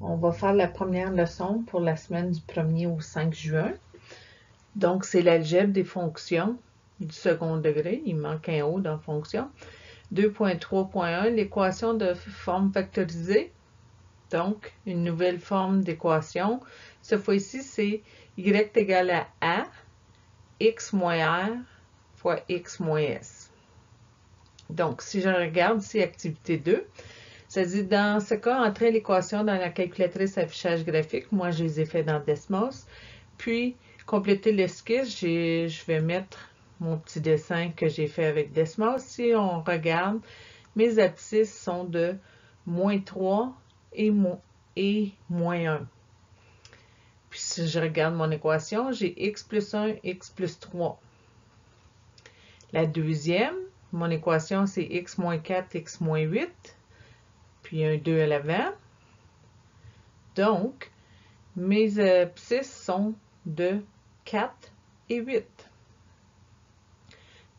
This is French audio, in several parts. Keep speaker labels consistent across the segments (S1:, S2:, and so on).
S1: On va faire la première leçon pour la semaine du 1er au 5 juin. Donc, c'est l'algèbre des fonctions du second degré. Il manque un O dans fonction. 2.3.1, l'équation de forme factorisée. Donc, une nouvelle forme d'équation. Cette fois-ci, c'est y égale à x moins r fois x moins s. Donc, si je regarde ici, activité 2, ça dit dans ce cas, entrer l'équation dans la calculatrice affichage graphique. Moi, je les ai fait dans Desmos. Puis, compléter l'esquisse, je vais mettre mon petit dessin que j'ai fait avec Desmos. Si on regarde, mes abscisses sont de moins 3 et moins 1. Puis, si je regarde mon équation, j'ai x plus 1, x plus 3. La deuxième, mon équation, c'est x moins 4, x moins 8. Puis un 2 à l'avant. Donc, mes abscisses sont de 4 et 8.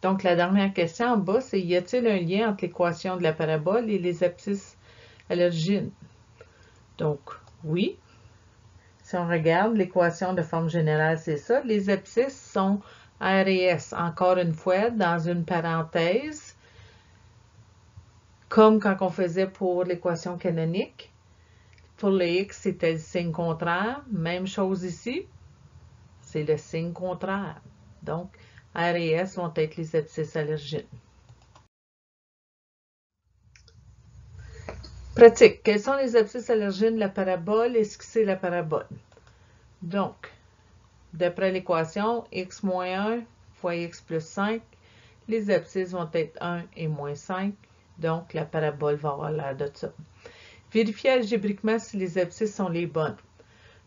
S1: Donc, la dernière question en bas, c'est y a-t-il un lien entre l'équation de la parabole et les abscisses à l'origine? Donc, oui. Si on regarde l'équation de forme générale, c'est ça. Les abscisses sont R et S, encore une fois, dans une parenthèse, comme quand on faisait pour l'équation canonique. Pour le x, c'était le signe contraire. Même chose ici, c'est le signe contraire. Donc, R et S vont être les abscisses à l'origine. Pratique. Quels sont les abscisses à l'origine de la parabole? Esquisser la parabole. Donc, d'après l'équation, x moins 1 fois x plus 5, les abscisses vont être 1 et moins 5. Donc, la parabole va avoir l'air de ça. Vérifier algébriquement si les abscisses sont les bonnes.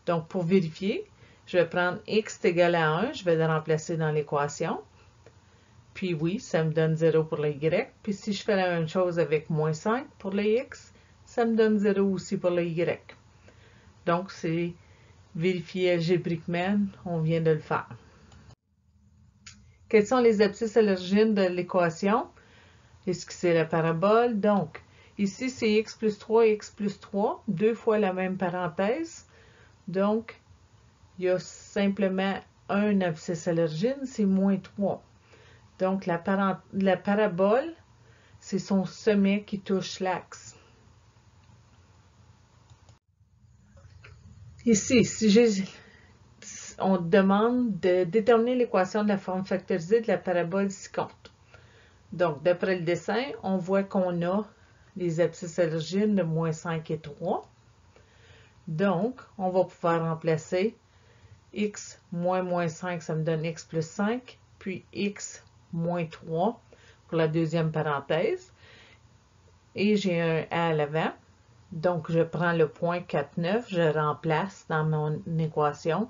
S1: Donc, pour vérifier, je vais prendre x est égal à 1, je vais le remplacer dans l'équation. Puis oui, ça me donne 0 pour le y. Puis si je fais la même chose avec moins 5 pour le x, ça me donne 0 aussi pour le y. Donc, c'est vérifier algébriquement, on vient de le faire. Quels sont les abscisses à l'origine de l'équation? Esquisser la parabole. Donc, ici, c'est x plus 3 et x plus 3, deux fois la même parenthèse. Donc, il y a simplement un abscisse à l'origine, c'est moins 3. Donc, la parabole, c'est son sommet qui touche l'axe. Ici, on demande de déterminer l'équation de la forme factorisée de la parabole ci-contre. Donc, d'après le dessin, on voit qu'on a les abscisses à l'origine de moins 5 et 3. Donc, on va pouvoir remplacer x moins 5, ça me donne x plus 5, puis x moins 3 pour la deuxième parenthèse. Et j'ai un a à l'avant. Donc, je prends le point 4, 9, je remplace dans mon équation.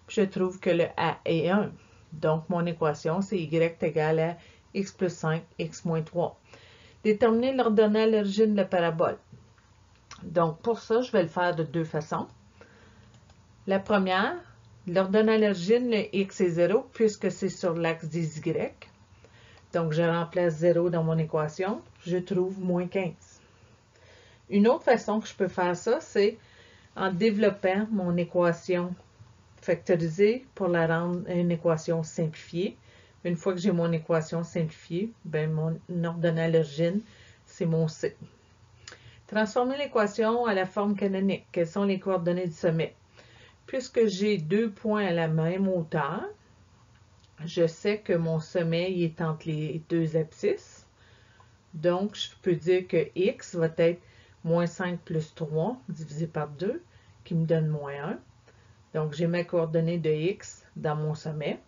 S1: Puis je trouve que le a est 1. Donc, mon équation, c'est y égale à x plus 5, x moins 3. Déterminer l'ordonnée à l'origine de la parabole. Donc, pour ça, je vais le faire de deux façons. La première, l'ordonnée à l'origine, le x est 0, puisque c'est sur l'axe des y. Donc, je remplace 0 dans mon équation. Je trouve moins 15. Une autre façon que je peux faire ça, c'est en développant mon équation factorisée pour la rendre une équation simplifiée. Une fois que j'ai mon équation simplifiée, ben mon ordonnée à l'origine, c'est mon C. Transformer l'équation à la forme canonique. Quelles sont les coordonnées du sommet? Puisque j'ai deux points à la même hauteur, je sais que mon sommet est entre les deux abscisses. Donc, je peux dire que x va être moins 5 plus 3 divisé par 2, qui me donne moins 1. Donc, j'ai ma coordonnée de x dans mon sommet.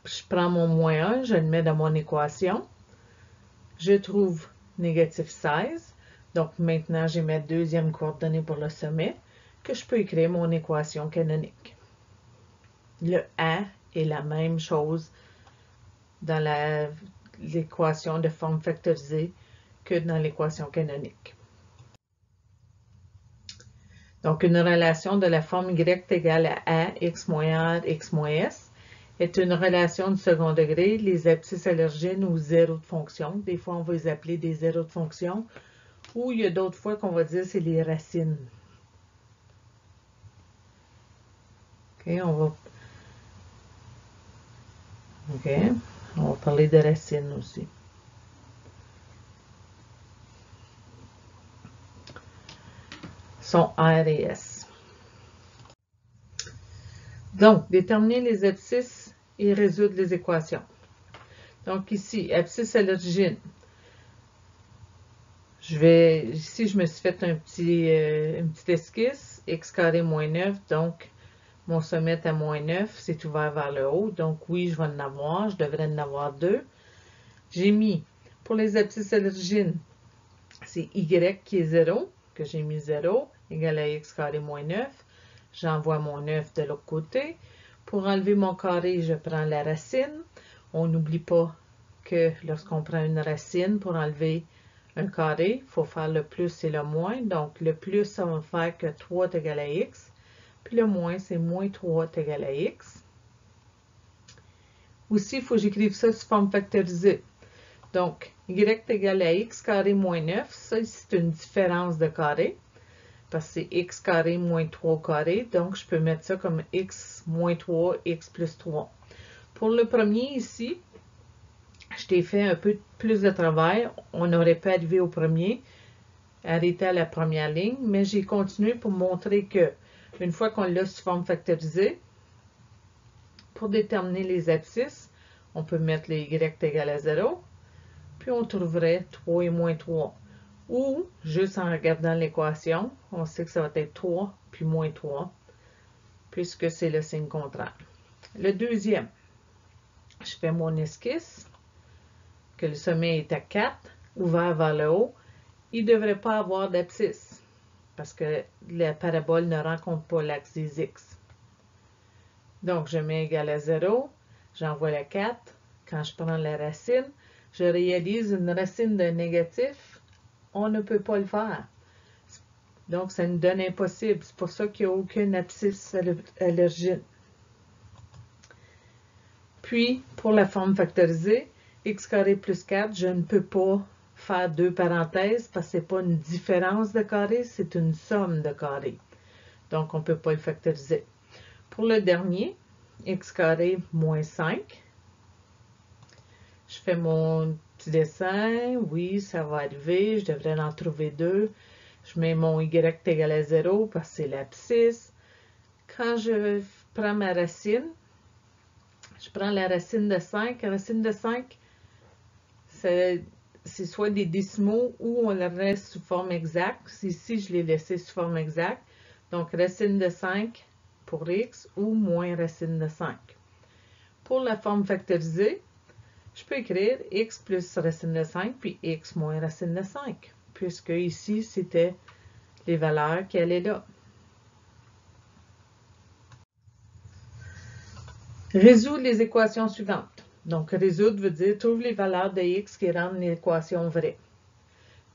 S1: Je prends mon moins 1, je le mets dans mon équation. Je trouve négatif 16. Donc, maintenant, j'ai ma deuxième coordonnée pour le sommet, que je peux écrire mon équation canonique. Le a est la même chose dans l'équation de forme factorisée que dans l'équation canonique. Donc, une relation de la forme y égale à a, x moins r, x moins s, est une relation du second degré. Les abscisses à l'origine ou zéros de fonction, des fois on va les appeler des zéros de fonction, Ou il y a d'autres fois qu'on va dire c'est les racines. OK, on va parler de racines aussi. Sont R et S. Donc, déterminer les abscisses et résoudre les équations. Donc ici, abscisse à l'origine. Ici, je me suis fait une petite esquisse, x carré moins 9, donc mon sommet est à moins 9, c'est ouvert vers le haut, donc oui, je vais en avoir, je devrais en avoir 2. J'ai mis, pour les abscisses à l'origine, c'est y qui est 0, que j'ai mis 0, égal à x carré moins 9. J'envoie mon 9 de l'autre côté. Pour enlever mon carré, je prends la racine. On n'oublie pas que lorsqu'on prend une racine pour enlever un carré, il faut faire le plus et le moins. Donc, le plus, ça va faire que 3 est égal à x. Puis le moins, c'est moins 3 est égal à x. Aussi, il faut que j'écrive ça sous forme factorisée. Donc, y est égal à x carré moins 9. Ça, c'est une différence de carré. Parce que c'est x carré moins 3 carré. Donc, je peux mettre ça comme x moins 3, x plus 3. Pour le premier ici, je t'ai fait un peu plus de travail. On aurait pu arriver au premier, arrêter à la première ligne, mais j'ai continué pour montrer que, une fois qu'on l'a sous forme factorisée, pour déterminer les abscisses, on peut mettre le y égal à 0, puis on trouverait 3 et moins 3. Ou, juste en regardant l'équation, on sait que ça va être 3 puis moins 3, puisque c'est le signe contraire. Le deuxième, je fais mon esquisse, que le sommet est à 4, ouvert vers le haut. Il ne devrait pas avoir d'abscisse, parce que la parabole ne rencontre pas l'axe des x. Donc, je mets égal à 0, j'envoie la 4. Quand je prends la racine, je réalise une racine d'un négatif. On ne peut pas le faire. Donc, ça nous donne impossible. C'est pour ça qu'il n'y a aucune abscisse à l'origine. Puis, pour la forme factorisée, x carré plus 4, je ne peux pas faire deux parenthèses parce que ce n'est pas une différence de carré, c'est une somme de carrés. Donc, on ne peut pas le factoriser. Pour le dernier, x carré moins 5, je fais mon petit dessin. Oui, ça va arriver. Je devrais en trouver 2. Je mets mon y égal à 0 parce que c'est l'abscisse. Quand je prends ma racine, je prends la racine de 5. La racine de 5, c'est soit des décimaux ou on le reste sous forme exacte. Ici, je l'ai laissé sous forme exacte. Donc, racine de 5 pour x ou moins racine de 5. Pour la forme factorisée, je peux écrire x plus racine de 5 puis x moins racine de 5, puisque ici, c'était les valeurs qui allaient là. Résoudre les équations suivantes. Donc, résoudre veut dire trouve les valeurs de x qui rendent l'équation vraie.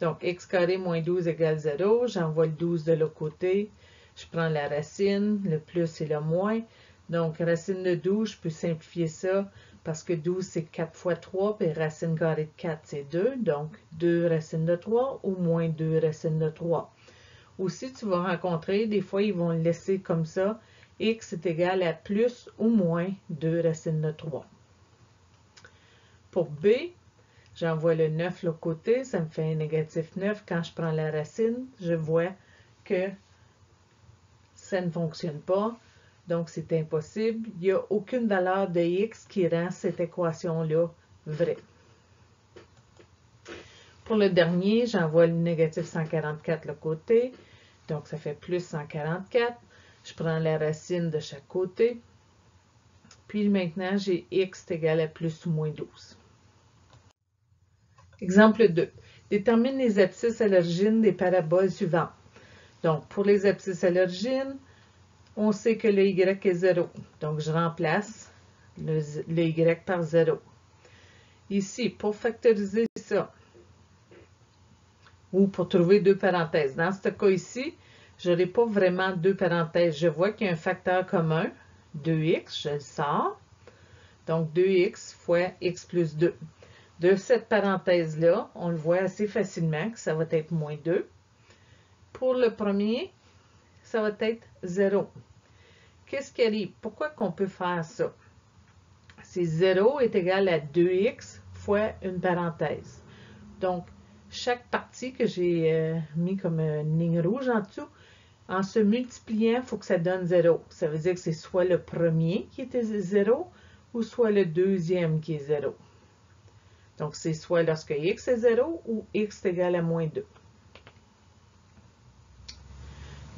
S1: Donc, x carré moins 12 égale 0. J'envoie le 12 de l'autre côté. Je prends la racine, le plus et le moins. Donc, racine de 12, je peux simplifier ça parce que 12, c'est 4 fois 3, puis racine carrée de 4, c'est 2. Donc, 2 racines de 3 ou moins 2 racines de 3. Aussi, tu vas rencontrer, des fois, ils vont le laisser comme ça. X est égal à plus ou moins 2 racines de 3. Pour B, j'envoie le 9 de l'autre côté, ça me fait un négatif 9. Quand je prends la racine, je vois que ça ne fonctionne pas. Donc, c'est impossible. Il n'y a aucune valeur de x qui rend cette équation-là vraie. Pour le dernier, j'envoie le négatif 144 de l'autre côté. Donc, ça fait plus 144. Je prends la racine de chaque côté. Puis maintenant, j'ai x égal à plus ou moins 12. Exemple 2. Détermine les abscisses à l'origine des paraboles suivantes. Donc, pour les abscisses à l'origine, on sait que le y est 0. Donc, je remplace le y par 0. Ici, pour factoriser ça, ou pour trouver deux parenthèses. Dans ce cas ici, je n'aurai pas vraiment deux parenthèses. Je vois qu'il y a un facteur commun, 2x, je le sors. Donc, 2x fois x plus 2. De cette parenthèse-là, on le voit assez facilement que ça va être moins 2. Pour le premier, ça va être 0. Qu'est-ce qui arrive? Pourquoi qu'on peut faire ça? C'est 0 est égal à 2x fois une parenthèse. Donc, chaque partie que j'ai mis comme une ligne rouge en dessous, en se multipliant, il faut que ça donne 0. Ça veut dire que c'est soit le premier qui est 0 ou soit le deuxième qui est 0. Donc, c'est soit lorsque x est 0 ou x est égal à moins 2.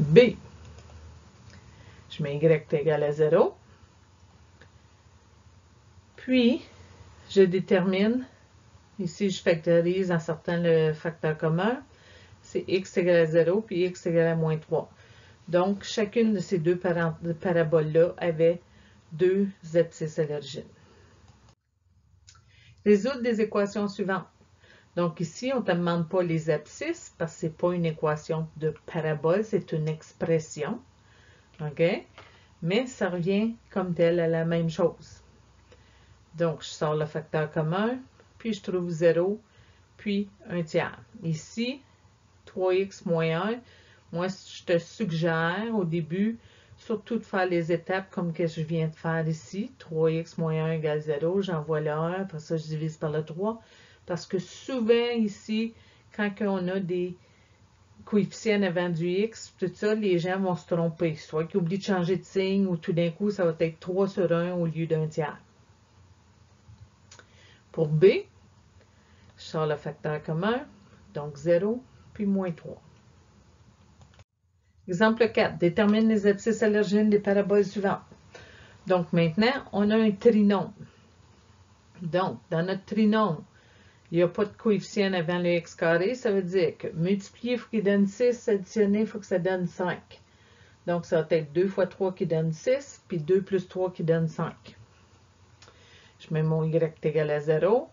S1: B. Je mets y est égal à 0. Puis, je détermine, ici je factorise en sortant le facteur commun, c'est x égale à 0 puis x égale à moins 3. Donc, chacune de ces deux paraboles-là avait deux abscisses à l'origine. Résoudre des équations suivantes. Donc ici, on ne te demande pas les abscisses parce que ce n'est pas une équation de parabole, c'est une expression. OK? Mais ça revient comme tel à la même chose. Donc, je sors le facteur commun, puis je trouve 0, puis 1 tiers. Ici, 3x moins 1. Moi, je te suggère au début, surtout de faire les étapes comme que je viens de faire ici. 3x moins 1 égale 0, j'envoie le 1, après ça, je divise par le 3. Parce que souvent, ici, quand on a des coefficients avant du x, tout ça, les gens vont se tromper. Soit qu'ils oublient de changer de signe, ou tout d'un coup, ça va être 3 sur 1 au lieu d'un tiers. Pour B, je sors le facteur commun, donc 0, puis moins 3. Exemple 4. Détermine les abscisses à l'origine des paraboles suivantes. Donc maintenant, on a un trinôme. Donc, dans notre trinôme, il n'y a pas de coefficient avant le x carré. Ça veut dire que multiplier, il faut qu'il donne 6. Additionner, il faut que ça donne 5. Donc, ça va être 2 fois 3 qui donne 6, puis 2 plus 3 qui donne 5. Je mets mon y égal à 0.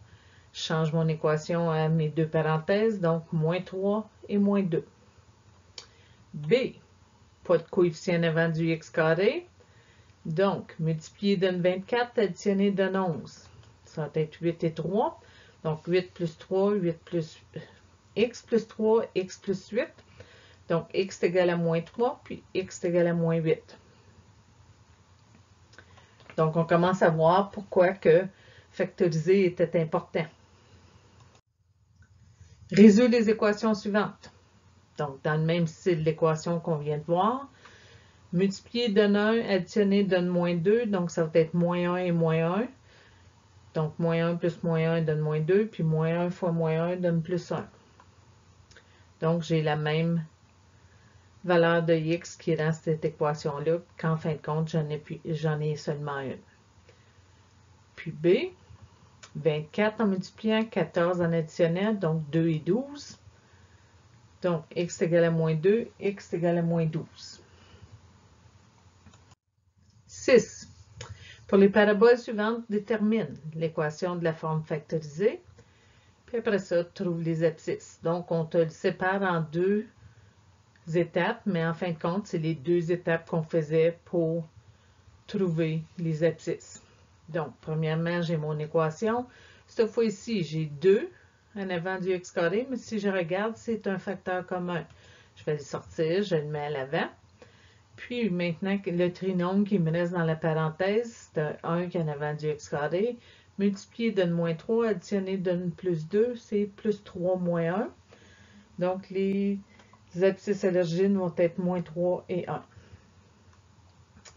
S1: Je change mon équation à mes deux parenthèses, donc moins 3 et moins 2. B, pas de coefficient avant du x carré. Donc, multiplier donne 24, additionner donne 11. Ça va être 8 et 3. Donc, 8 plus 3, 8 plus x plus 3, x plus 8. Donc, x est égal à moins 3, puis x est égal à moins 8. Donc, on commence à voir pourquoi que factoriser était important. Résoudre les équations suivantes. Donc, dans le même style d'équation qu'on vient de voir, multiplier donne 1, additionner donne moins 2, donc ça va être moins 1 et moins 1. Donc, moins 1 plus moins 1 donne moins 2, puis moins 1 fois moins 1 donne plus 1. Donc, j'ai la même valeur de x qui est dans cette équation-là, qu'en fin de compte, j'en ai seulement une. Puis B, 24 en multipliant, 14 en additionnant, donc 2 et 12. Donc, x égale à moins 2, x égale à moins 12. 6. Pour les paraboles suivantes, détermine l'équation de la forme factorisée. Puis après ça, trouve les abscisses. Donc, on te le sépare en deux étapes, mais en fin de compte, c'est les deux étapes qu'on faisait pour trouver les abscisses. Donc, premièrement, j'ai mon équation. Cette fois-ci, j'ai 2 en avant du x carré, mais si je regarde, c'est un facteur commun. Je vais le sortir, je le mets à l'avant. Puis maintenant, le trinôme qui me reste dans la parenthèse, c'est un 1 qui est en avant du x carré. Multiplier donne moins 3, additionner donne plus 2, c'est plus 3 moins 1. Donc, les abscisses à l'origine vont être moins 3 et 1.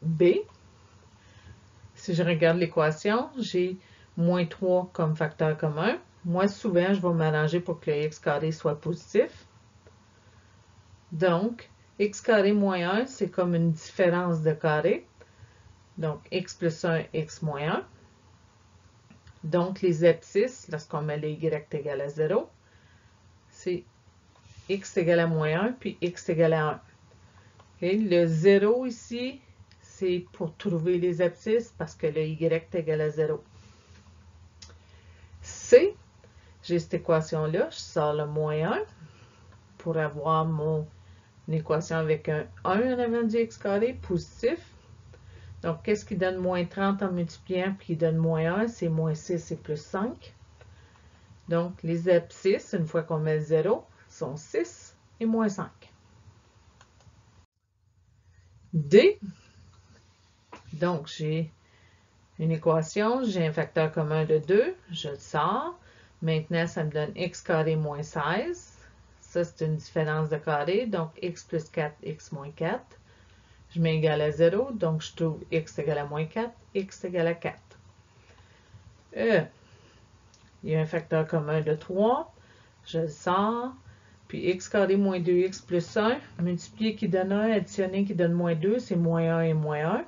S1: B, si je regarde l'équation, j'ai moins 3 comme facteur commun. Moi, souvent, je vais m'arranger pour que le x carré soit positif. Donc, x carré moins 1, c'est comme une différence de carré. Donc, x plus 1, x moins 1. Donc, les abscisses, lorsqu'on met le y égale à 0, c'est x égale à moins 1, puis x égale à 1. Okay? Le 0 ici, c'est pour trouver les abscisses parce que le y est égal à 0. C, j'ai cette équation-là, je sors le moins 1 pour avoir mon équation avec un 1 en avant du x carré positif. Donc, qu'est-ce qui donne moins 30 en multipliant puis qui donne moins 1? C'est moins 6 et plus 5. Donc, les abscisses, une fois qu'on met 0, sont 6 et moins 5. D. Donc, j'ai une équation, j'ai un facteur commun de 2, je le sors. Maintenant, ça me donne x carré moins 16. Ça, c'est une différence de carré, donc x plus 4, x moins 4. Je mets égal à 0, donc je trouve x égale à moins 4, x égale à 4. Il y a un facteur commun de 3, je le sors. Puis x carré moins 2x plus 1, multiplier qui donne 1, additionner qui donne moins 2, c'est moins 1 et moins 1.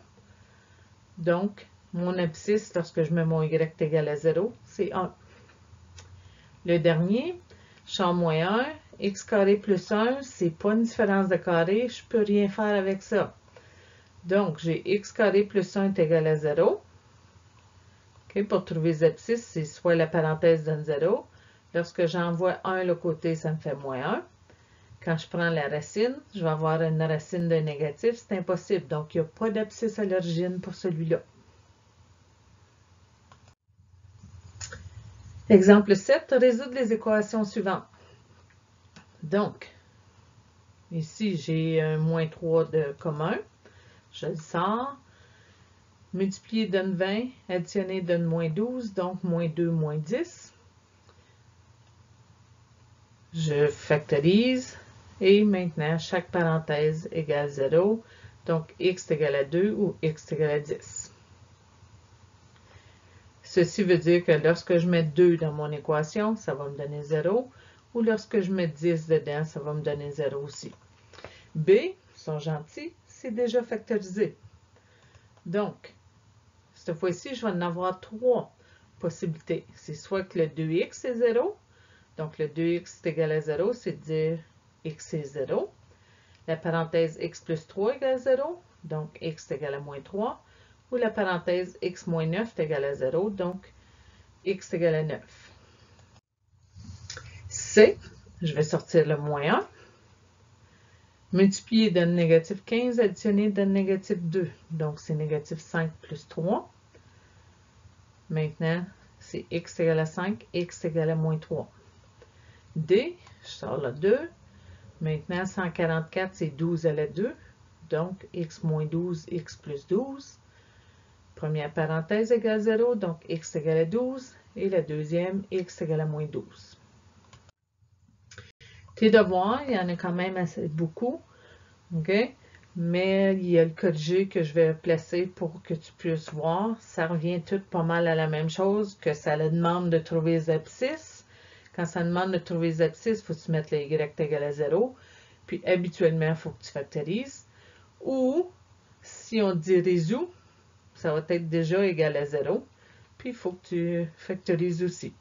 S1: Donc, mon abscisse, lorsque je mets mon y est égal à 0, c'est 1. Le dernier, je sors moins 1, x carré plus 1, c'est pas une différence de carré, je peux rien faire avec ça. Donc, j'ai x carré plus 1 est égal à 0. Okay, pour trouver les abscisses, c'est soit la parenthèse donne 0. Lorsque j'envoie 1 le côté, ça me fait moins 1. Quand je prends la racine, je vais avoir une racine de négatif, c'est impossible. Donc, il n'y a pas d'abscisse à l'origine pour celui-là. Exemple 7, résoudre les équations suivantes. Donc, ici, j'ai un moins 3 de commun. Je le sors. Multiplier donne 20, additionner donne moins 12, donc moins 2, moins 10. Je factorise. Et maintenant, chaque parenthèse égale 0. Donc, x égale à 2 ou x égale à 10. Ceci veut dire que lorsque je mets 2 dans mon équation, ça va me donner 0. Ou lorsque je mets 10 dedans, ça va me donner 0 aussi. B, ils sont gentils, c'est déjà factorisé. Donc, cette fois-ci, je vais en avoir 3 possibilités. C'est soit que le 2x est 0. Donc, le 2x est égal à 0, c'est dire x est 0. La parenthèse x plus 3 égale 0, donc x est égal à moins 3. Ou la parenthèse x moins 9 est égal à 0, donc x est égal à 9. C, je vais sortir le moins 1. Multiplier donne négatif 15, additionner donne négatif 2. Donc, c'est négatif 5 plus 3. Maintenant, c'est x égale à 5, x égale à moins 3. D, je sors le 2. Maintenant, 144, c'est 12 à la 2. Donc, x moins 12, x plus 12. Première parenthèse égale 0, donc x égale à 12. Et la deuxième, x égale à moins 12. Tes devoirs, il y en a quand même assez beaucoup. OK? Mais il y a le corrigé que je vais placer pour que tu puisses voir. Ça revient tout pas mal à la même chose, que ça demande de trouver les abscisses. Quand ça demande de trouver les abscisses, il faut que tu mettes le y égal à 0. Puis habituellement, il faut que tu factorises. Ou, si on dit résout, ça va être déjà égal à 0. Puis il faut que tu factorises aussi.